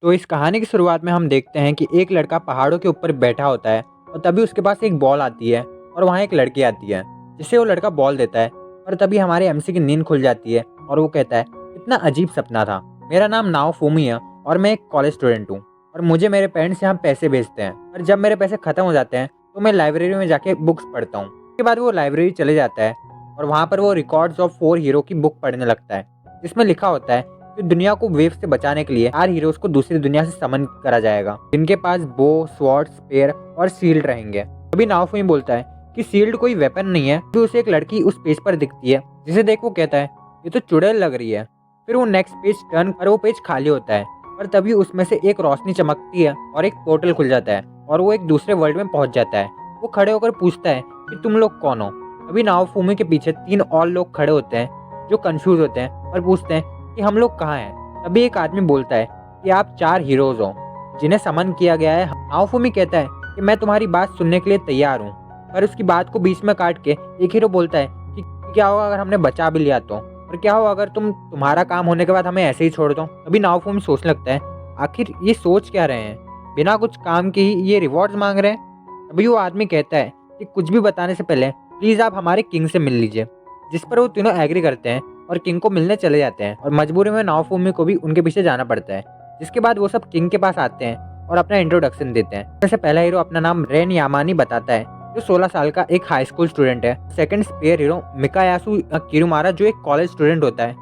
तो इस कहानी की शुरुआत में हम देखते हैं कि एक लड़का पहाड़ों के ऊपर बैठा होता है और तभी उसके पास एक बॉल आती है और वहाँ एक लड़की आती है जिससे वो लड़का बॉल देता है। और तभी हमारे एमसी की नींद खुल जाती है और वो कहता है, इतना अजीब सपना था। मेरा नाम नाओ फूमी है और मैं एक कॉलेज स्टूडेंट हूँ और मुझे मेरे पेरेंट्स यहाँ पैसे भेजते हैं, और जब मेरे पैसे खत्म हो जाते हैं तो मैं लाइब्रेरी में जाके बुक्स पढ़ता हूँ। उसके बाद वो लाइब्रेरी चले जाता है और वहाँ पर वो रिकॉर्ड्स ऑफ 4 हीरो की बुक पढ़ने लगता है, जिसमें लिखा होता है कि दुनिया को वेव से बचाने के लिए 4 हीरोज को दूसरी दुनिया से समन करा जाएगा, जिनके पास बो, स्वॉर्ड, स्पेयर और शील्ड रहेंगे। तभी नाओफुमी बोलता है कि शील्ड कोई वेपन नहीं है। फिर उसे एक लड़की उस पेज पर दिखती है जिसे देख वो कहता है, ये तो चुड़ैल लग रही है। फिर वो नेक्स्ट पेज टर्न पर वो पेज खाली होता है और तभी उसमें से एक रोशनी चमकती है और एक पोर्टल खुल जाता है और वो एक दूसरे वर्ल्ड में पहुंच जाता है। वो खड़े होकर पूछता है कि तुम लोग कौन हो। अभी नाओफुमी के पीछे 3 और लोग खड़े होते हैं जो कंफ्यूज होते हैं और पूछते हैं कि हम लोग कहाँ हैं। तभी एक आदमी बोलता है कि आप 4 हीरोज हो जिन्हें समन किया गया है। नाओफुमी कहता है कि मैं तुम्हारी बात सुनने के लिए तैयार हूँ, पर उसकी बात को बीच में काट के एक हीरो बोलता है कि क्या होगा अगर हमने बचा भी लिया तो, और क्या होगा अगर तुम्हारा काम होने के बाद हमें ऐसे ही छोड़ दो। अभी नाओफुमी सोचने लगता है, आखिर ये सोच क्या रहे हैं, बिना कुछ काम के ही ये रिवॉर्ड्स मांग रहे हैं। अभी वो आदमी कहता है कि कुछ भी बताने से पहले प्लीज़ आप हमारे किंग से मिल लीजिए, जिस पर वो तीनों एग्री करते हैं और किंग को मिलने चले जाते हैं। और मजबूरी में नाओफुमी को भी उनके पीछे जाना पड़ता है, जिसके बाद वो सब किंग के पास आते हैं और अपना इंट्रोडक्शन देते हैं। वैसे पहला हीरो अपना नाम रेन यामानी बताता है, जो 16 साल का एक हाई स्कूल स्टूडेंट है। सेकंड स्पेयर हीरो मिकायासु किरुमारा, जो एक कॉलेज स्टूडेंट होता है।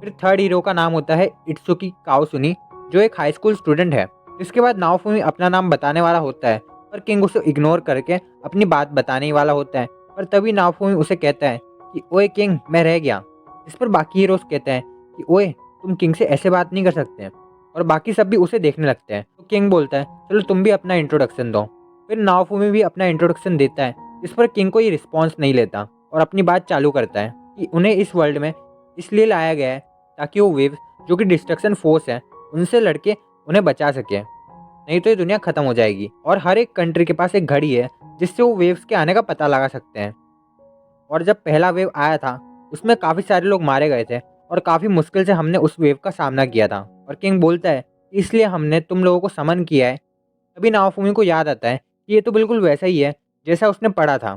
फिर थर्ड हीरो का नाम होता है इत्सुकी काओसुनी, जो एक हाई स्कूल स्टूडेंट है। जिसके बाद नाओफुमी अपना नाम बताने वाला होता है, पर किंग उसे इग्नोर करके अपनी बात बताने ही वाला होता है। पर तभी नाओफुमी उसे कहता है कि ओए किंग, मैं रह गया। इस पर बाकी हीरोज कहते हैं कि ओए, तुम किंग से ऐसे बात नहीं कर सकते। और बाकी सब भी उसे देखने लगते हैं। तो किंग बोलता है, चलो तुम भी अपना इंट्रोडक्शन दो। फिर नाओफुमी भी अपना इंट्रोडक्शन देता है, जिस पर किंग कोई रिस्पॉन्स नहीं लेता और अपनी बात चालू करता है कि उन्हें इस वर्ल्ड में इसलिए लाया गया है ताकि वो वेव्स, जो कि डिस्ट्रक्शन फोर्स है, उनसे लड़के उन्हें बचा सके, नहीं तो ये दुनिया खत्म हो जाएगी। और हर एक कंट्री के पास एक घड़ी है जिससे वो वेव्स के आने का पता लगा सकते हैं। और जब पहला वेव आया था उसमें काफ़ी सारे लोग मारे गए थे और काफ़ी मुश्किल से हमने उस वेव का सामना किया था। और किंग बोलता है, इसलिए हमने तुम लोगों को समन किया है। तभी नाओफुमी को याद आता है कि ये तो बिल्कुल वैसा ही है जैसा उसने पढ़ा था।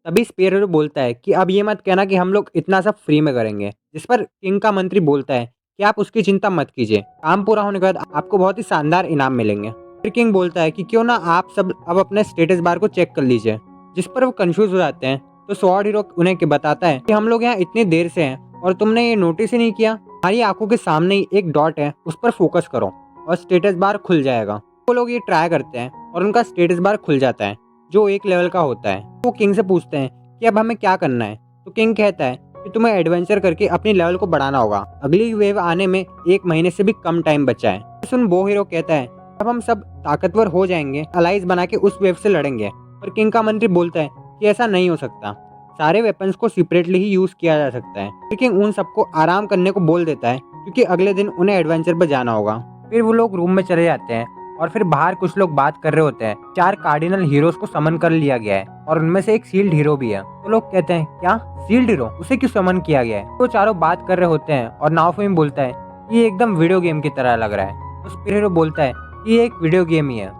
तभी स्पेरो बोलता है कि अब ये मत कहना कि हम लोग इतना सब फ्री में करेंगे। जिस पर किंग का मंत्री बोलता है कि आप उसकी चिंता मत कीजिए, काम पूरा होने के बाद आपको बहुत ही शानदार इनाम मिलेंगे। फिर किंग बोलता है कि क्यों ना आप सब अब अपने स्टेटस बार को चेक कर लीजिए। जिस पर वो कंफ्यूज हो जाते हैं। तो स्वॉर्ड हीरो उन्हें बताता है कि हम लोग यहाँ इतनी देर से हैं और तुमने ये नोटिस ही नहीं किया। हमारी आंखों के सामने ही एक डॉट है, उस पर फोकस करो और स्टेटस बार खुल जाएगा। वो लोग ये ट्राई करते हैं और उनका स्टेटस बार खुल जाता है, जो एक लेवल का होता है। वो किंग से पूछते हैं कि अब हमें क्या करना है। तो किंग कहता है कि तुम्हें एडवेंचर करके अपनी लेवल को बढ़ाना होगा। अगली वेव आने में 1 महीने से भी कम टाइम बचा है। सुन बो हीरो कहता है, अब हम सब ताकतवर हो जाएंगे, अलाइज बना के उस वेव से लड़ेंगे। पर किंग का मंत्री बोलता है कि ऐसा नहीं हो सकता, सारे वेपन्स को सेपरेटली ही यूज किया जा सकता है। फिर किंग उन सबको आराम करने को बोल देता है क्योंकि अगले दिन उन्हें एडवेंचर पर जाना होगा। फिर वो लोग रूम में चले जाते हैं और फिर बाहर कुछ लोग बात कर रहे होते हैं। 4 कार्डिनल हीरोज को समन कर लिया गया है और उनमें से एक शील्ड हीरो भी है। तो लोग कहते हैं, क्या शील्ड हीरो, उसे क्यों समन किया गया है। तो चारों बात कर रहे होते हैं और नाओफुमी बोलता है ये एकदम वीडियो गेम की तरह लग रहा है। तो स्पिरिट हीरो बोलता है कि ये एक वीडियो गेम ही है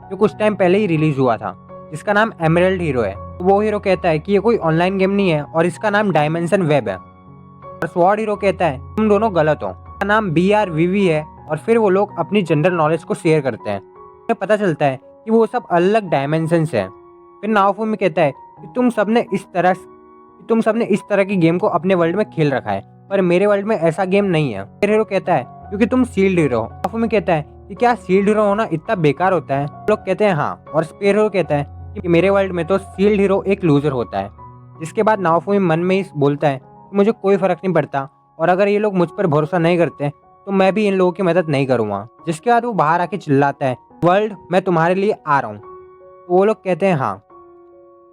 जो कुछ टाइम पहले ही रिलीज हुआ था, जिसका नाम एमरल्ड हीरो है। तो वो हीरो कहता है कि ये कोई ऑनलाइन गेम नहीं है और इसका नाम डायमेंशन वेब है। और स्वॉर्ड हीरो कहता है तुम दोनों गलत हो, इसका नाम BRVV है। और फिर वो लोग अपनी जनरल नॉलेज को शेयर करते हैं। उन्हें पता चलता है कि वो सब अलग डायमेंशंस हैं। फिर नाओफुमी कहता है कि तुम सबने इस तरह की गेम को अपने वर्ल्ड में खेल रखा है, पर मेरे वर्ल्ड में ऐसा गेम नहीं है। फिर हीरो कहता है क्योंकि तुम शील्ड हीरो हो। नाओफुमी कहता है कि क्या शील्ड हीरो होना इतना बेकार होता है। लोग कहते हैं हाँ। और स्पेयर हीरो कहता है कि मेरे वर्ल्ड में तो शील्ड हीरो एक लूजर होता है। जिसके बाद नाओफुमी मन में ही बोलता है कि मुझे कोई फर्क नहीं पड़ता, और अगर ये लोग मुझ पर भरोसा नहीं करते तो मैं भी इन लोगों की मदद नहीं करूंगा। जिसके बाद वो बाहर आके चिल्लाता है, वर्ल्ड, मैं तुम्हारे लिए आ रहा हूँ। तो वो लोग कहते हैं हाँ,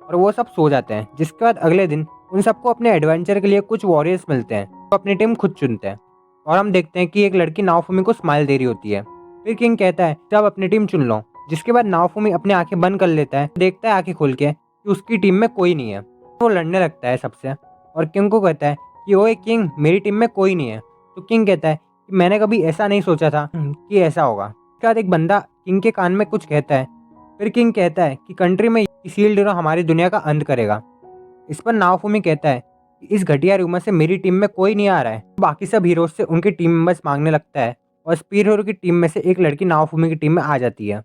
और वो सब सो जाते हैं। जिसके बाद अगले दिन उन सबको अपने एडवेंचर के लिए कुछ वॉरियर्स मिलते हैं, तो अपनी टीम खुद चुनते हैं। और हम देखते हैं कि एक लड़की नाओफुमी को स्माइल दे रही होती है। फिर किंग कहता है सब अपनी टीम चुन लो। जिसके बाद नाओफुमी अपनी आंखें बंद कर लेता है, देखता है आंखें खोल के कि उसकी टीम में कोई नहीं है। वो लड़ने लगता है सबसे और किंग को कहता है कि ओए किंग, मेरी टीम में कोई नहीं है। तो किंग कहता है कि कि मैंने कभी ऐसा नहीं सोचा था कि ऐसा होगा। उसके बाद एक बंदा किंग के कान में कुछ कहता है। फिर किंग कहता है कि कंट्री में सील्ड हीरो हमारी दुनिया का अंत करेगा। इस पर नाओफुमी कहता है कि इस घटिया रूमर से मेरी टीम में कोई नहीं आ रहा है। बाकी सब हीरोज से उनकी टीम मेंबर्स मांगने लगता है और स्पीड हीरो की टीम में से एक लड़की नाओफुमी की टीम में आ जाती है।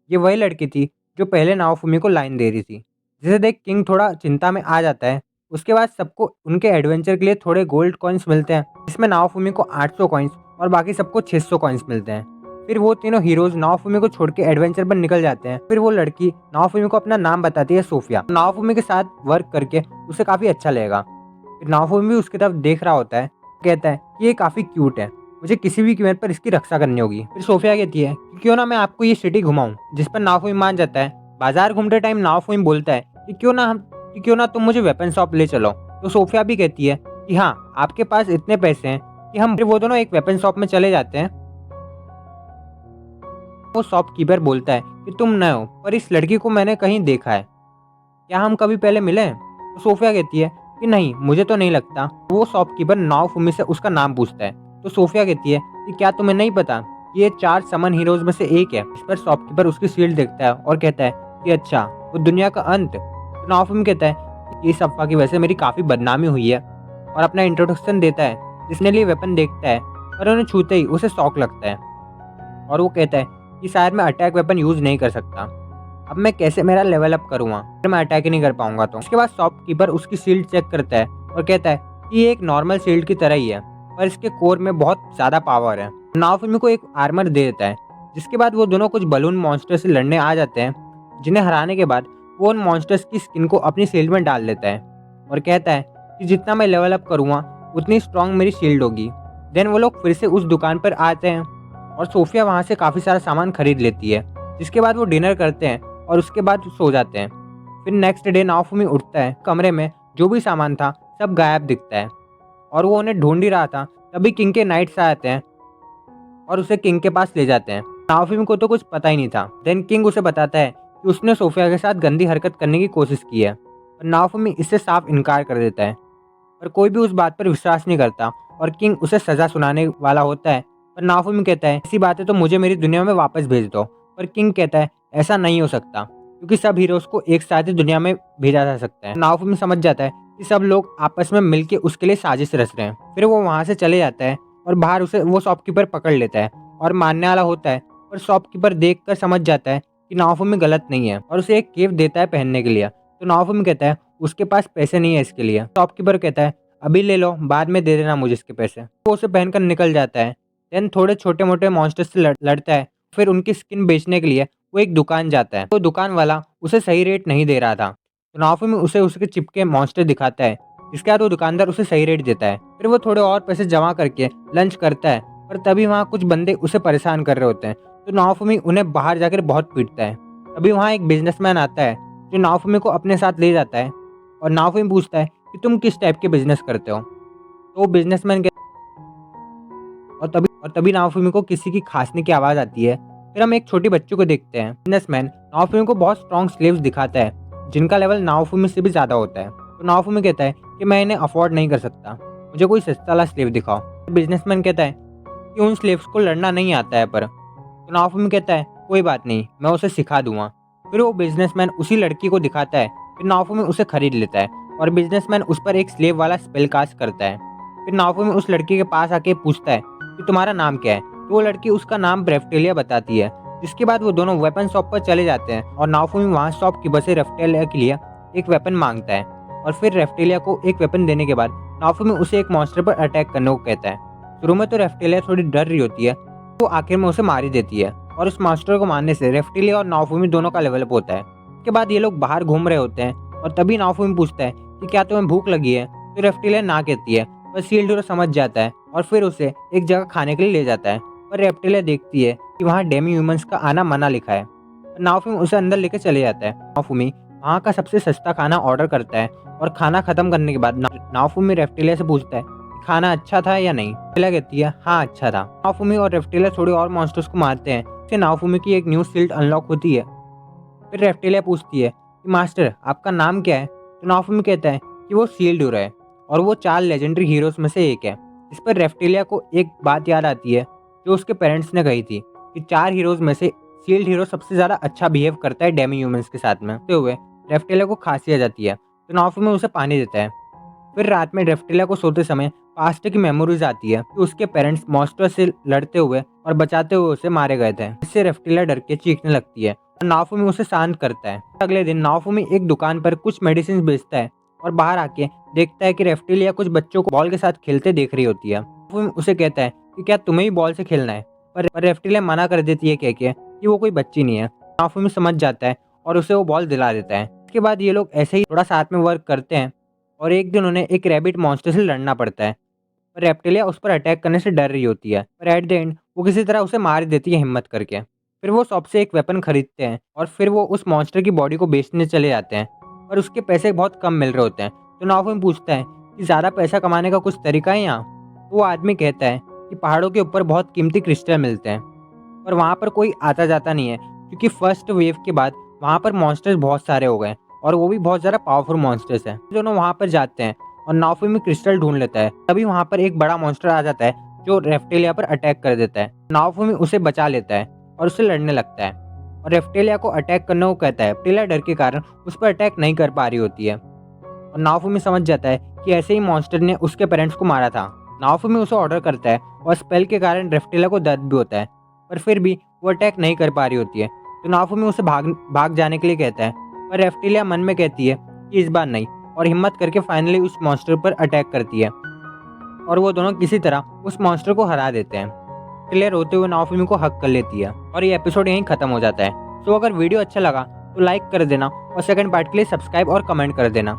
ये वही लड़की थी जो पहले नाओफुमी को लाइन दे रही थी, जिसे देख किंग थोड़ा चिंता में आ जाता है। उसके बाद सबको उनके एडवेंचर के लिए थोड़े गोल्ड कॉइन्स मिलते हैं, जिसमें नाओफुमी को 800 कॉइन्स और बाकी सबको 600 कॉइन्स मिलते हैं। फिर वो तीनों हीरोज नाओफुमी को छोड़ के एडवेंचर पर निकल जाते हैं। फिर वो लड़की नाओफुमी को अपना नाम बताती है सोफिया। नाओफुमी के साथ वर्क करके उसे काफ़ी अच्छा लगेगा। फिर नाओफुमी भी उसकी तरफ देख रहा होता है, कहता है कि ये काफ़ी क्यूट है, मुझे किसी भी कीमत पर इसकी रक्षा करनी होगी। फिर सोफिया कहती है कि क्यों ना मैं आपको ये सिटी घुमाऊं, जिस पर नाओफुमी मान जाता है। बाजार घूमते टाइम नाओफुमी बोलता है कि क्यों ना तुम मुझे वेपन शॉप ले चलो। तो सोफिया भी कहती है कि हाँ, आपके पास इतने पैसे हैं कि हम वो दोनों एक वेपन शॉप में चले जाते हैं। वो शॉपकीपर बोलता है कि तुम नए हो, पर इस लड़की को मैंने कहीं देखा है, क्या हम कभी पहले मिले हैं? तो सोफिया कहती है कि नहीं, मुझे तो नहीं लगता। वो शॉपकीपर नाओफुमी से उसका नाम पूछता है। तो सोफिया कहती है कि क्या तुम्हें नहीं पता कि ये 4 समन हीरोज में से एक है। इस पर शॉपकीपर उसकी शील्ड देखता है और कहता है कि अच्छा, वो दुनिया का अंत। तो नाओफुमी कहता है कि इस अफवाह की वजह से मेरी काफ़ी बदनामी हुई है, और अपना इंट्रोडक्शन देता है। जिसने लिए वेपन देखता है, पर उन्हें छूते ही उसे शॉक लगता है और वो कहता है कि शायद मैं अटैक वेपन यूज़ नहीं कर सकता। अब मैं कैसे मेरा लेवल अप करूँगा, फिर मैं अटैक ही नहीं कर पाऊंगा। तो उसके बाद शॉपकीपर उसकी शील्ड चेक करता है और कहता है कि ये एक नॉर्मल शील्ड की तरह ही है, पर इसके कोर में बहुत ज़्यादा पावर है। नाओफुमी को एक आर्मर दे देता है, जिसके बाद वो दोनों कुछ बलून मॉन्स्टर से लड़ने आ जाते हैं, जिन्हें हराने के बाद वो उन मॉन्स्टर्स की स्किन को अपनी शील्ड में डाल देता है और कहता है कि जितना मैं लेवल अप करूँगा उतनी स्ट्रांग मेरी शील्ड होगी। देन वो लोग फिर से उस दुकान पर आते हैं और सोफिया वहाँ से काफ़ी सारा सामान खरीद लेती है, जिसके बाद वो डिनर करते हैं और उसके बाद सो जाते हैं। फिर नेक्स्ट डे नाओफुमी उठता है, कमरे में जो भी सामान था सब गायब दिखता है और वो उन्हें ढूंढ ही रहा था। तभी किंग के नाइट्स आते हैं और उसे किंग के पास ले जाते हैं। नाओफुमी को तो कुछ पता ही नहीं था। देन किंग उसे बताता है कि उसने सोफिया के साथ गंदी हरकत करने की कोशिश की है, और नाओफुमी इससे साफ इनकार कर देता है। पर कोई भी उस बात पर विश्वास नहीं करता और किंग उसे सज़ा सुनाने वाला होता है। पर नाओफुमी कहता है ऐसी बात है तो मुझे मेरी दुनिया में वापस भेज दो। पर किंग कहता है ऐसा नहीं हो सकता, क्योंकि सब हीरोज को एक साथ ही दुनिया में भेजा जा सकता है। नाओफुमी समझ जाता है कि सब लोग आपस में मिलकर उसके लिए साजिश रच रहे हैं। फिर वो वहाँ से चले जाता है और बाहर उसे वो शॉपकीपर पकड़ लेता है और मारने वाला होता है। पर शॉपकीपर देखकर समझ जाता है कि नाओफुमी गलत नहीं है और उसे एक केप देता है पहनने के लिए। तो नाओफुमी कहता है उसके पास पैसे नहीं है इसके लिए। शॉपकीपर कहता है अभी ले लो, बाद में दे देना मुझे इसके पैसे। वो उसे पहनकर निकल जाता है। देन थोड़े छोटे मोटे मॉन्स्टर से लड़ता है। फिर उनकी स्किन बेचने के लिए वो एक दुकान जाता है। तो दुकान वाला उसे सही रेट नहीं दे रहा था, तो नाओफुमी उसे उसके चिपके मॉन्स्टर दिखाता है, जिसके बाद वो दुकानदार उसे सही रेट देता है। फिर वो थोड़े और पैसे जमा करके लंच करता है, पर तभी वहाँ कुछ बंदे उसे परेशान कर रहे होते हैं। तो नाओफुमी उन्हें बाहर जाकर बहुत पीटता है। तभी वहाँ एक बिजनेसमैन आता है जो नाओफुमी को अपने साथ ले जाता है और नाओफुमी पूछता है कि तुम किस टाइप के बिजनेस करते हो। तो वो बिजनेसमैन और तभी नाओफुमी को किसी की खांसने की आवाज़ आती है। फिर हम एक छोटी बच्ची को देखते हैं। बिजनेसमैन नाओफुमी को बहुत स्ट्रॉन्ग स्लेव्स दिखाता है, जिनका लेवल नाओफुमी से भी ज़्यादा होता है। तो नाओफुमी कहता है कि मैं इन्हें अफोर्ड नहीं कर सकता, मुझे कोई सस्ता वाला स्लेव दिखाओ। तो बिजनेसमैन कहता है कि उन स्लेव्स को लड़ना नहीं आता है। पर तो नाओफुमी कहता है कोई बात नहीं, मैं उसे सिखा दूंगा। फिर वो बिजनेसमैन उसी लड़की को दिखाता है। फिर नाओफुमी उसे खरीद लेता है और बिजनेसमैन उस पर एक स्लेव वाला स्पेल कास्ट करता है। फिर नाओफुमी उस लड़की के पास आके पूछता है कि तुम्हारा नाम क्या है। तो वो लड़की उसका नाम रेफ्टेलिया बताती है। जिसके बाद वो दोनों वेपन शॉप पर चले जाते हैं और नाओफुमी वहाँ शॉप की बसे रेफ्टेलिया के लिए एक वेपन मांगता है, और फिर रेफ्टेलिया को एक वेपन देने के बाद नाओफुमी उसे एक मॉन्स्टर पर अटैक करने को कहता है। शुरू में तो रेफ्टेलिया थोड़ी डर रही होती है, तो आखिर में उसे मार ही देती है, और उस मॉन्स्टर को मारने से रेफ्टेलिया और नाओफुमी दोनों का लेवल अप होता है। उसके बाद ये लोग बाहर घूम रहे होते हैं और तभी नाओफुमी पूछता है कि क्या तुम्हें भूख लगी है। तो रेफ्टेलिया ना कहती है, पर शील्ड हीरो समझ जाता है और फिर उसे एक जगह खाने के लिए ले जाता है। पर रेप्टिलिया देखती है कि वहाँ डेमी ह्यूमंस का आना मना लिखा है। नाओफुमी उसे अंदर लेकर चले जाता है। नाओफुमी वहाँ का सबसे सस्ता खाना ऑर्डर करता है और खाना खत्म करने के बाद नाओफुमी रेप्टिलिया से पूछता है कि खाना अच्छा था या नहीं। रेप्टिलिया कहती है हाँ अच्छा था। नाओफुमी और रेप्टिलिया थोड़े और मॉन्स्टर्स को मारते हैं। इससे नाओफुमी की एक न्यू शील्ड अनलॉक होती है। फिर रेप्टिलिया पूछती है कि मास्टर आपका नाम क्या है। तो नाओफुमी कहता है कि वो शील्ड हीरो है और वो 4 लेजेंडरी हीरोज में से एक है। इस पर रेप्टिलिया को एक बात याद आती है जो उसके पेरेंट्स ने कही थी कि 4 हीरोज़ में से शील्ड हीरो सबसे ज़्यादा अच्छा बिहेव करता है डेमी ह्यूमंस के साथ में। होते हुए रेप्टिलिया को खांसी आ जाती है तो नाओफुमी उसे पानी देता है। फिर रात में रेप्टिलिया को सोते समय पास्ट की मेमोरीज आती है कि उसके पेरेंट्स मॉन्स्टर से लड़ते हुए और बचाते हुए उसे मारे गए थे। इससे रेप्टिलिया डर के चीखने लगती है और नाओफुमी उसे शांत करता है। अगले दिन नाओफुमी एक दुकान पर कुछ मेडिसिन बेचता है और बाहर आके देखता है कि रेप्टिलिया कुछ बच्चों को बॉल के साथ खेलते देख रही होती है। नाओफुमी उसे कहता है कि क्या तुम्हें भी बॉल से खेलना है, पर रेप्टिलिया मना कर देती है कह के कि वो कोई बच्ची नहीं है। नाओफुमी समझ जाता है और उसे वो बॉल दिला देता है। इसके बाद ये लोग ऐसे ही थोड़ा साथ में वर्क करते हैं और एक दिन उन्हें एक रैबिट मॉन्स्टर से लड़ना पड़ता है। पर रेप्टिलिया उस पर अटैक करने से डर रही होती है, पर एट द एंड वो किसी तरह उसे मार देती है हिम्मत करके। फिर वो शॉप से एक वेपन खरीदते हैं और फिर वो उस मॉन्स्टर की बॉडी को बेचने चले जाते हैं, पर उसके पैसे बहुत कम मिल रहे होते हैं। तो नाओफुमी पूछता है कि ज़्यादा पैसा कमाने का कुछ तरीका है यहाँ। तो वो आदमी कहता है कि पहाड़ों के ऊपर बहुत कीमती क्रिस्टल मिलते हैं, पर वहाँ पर कोई आता जाता नहीं है क्योंकि फर्स्ट वेव के बाद वहाँ पर मॉन्स्टर्स बहुत सारे हो गए और वो भी बहुत ज़्यादा पावरफुल मॉन्स्टर्स हैं। दोनों वहाँ पर जाते हैं और नाओफुमी क्रिस्टल ढूंढ लेता है। तभी वहाँ पर एक बड़ा मॉन्स्टर आ जाता है जो रेप्टिलिया पर अटैक कर देता है। नाओफुमी उसे बचा लेता है और उससे लड़ने लगता है और रेप्टिलिया को अटैक करने को कहता है। रेप्टिलिया डर के कारण उस पर अटैक नहीं कर पा रही होती है और नाओफुमी समझ जाता है कि ऐसे ही मॉन्स्टर ने उसके पेरेंट्स को मारा था। नाओफुमी उसे ऑर्डर करता है और स्पेल के कारण रेप्टिलिया को दर्द भी होता है, पर फिर भी वो अटैक नहीं कर पा रही होती है। तो नाओफुमी उसे भाग जाने के लिए कहता है, पर रेप्टिलिया मन में कहती है कि इस बार नहीं और हिम्मत करके फाइनली उस मॉन्स्टर पर अटैक करती है और वो दोनों किसी तरह उस मॉन्स्टर को हरा देते हैं। रेप्टिलिया रोते हुए नाओफुमी को हक कर लेती है और ये एपिसोड यहीं खत्म हो जाता है। तो अगर वीडियो अच्छा लगा तो लाइक कर देना और सेकंड पार्ट के लिए सब्सक्राइब और कमेंट कर देना।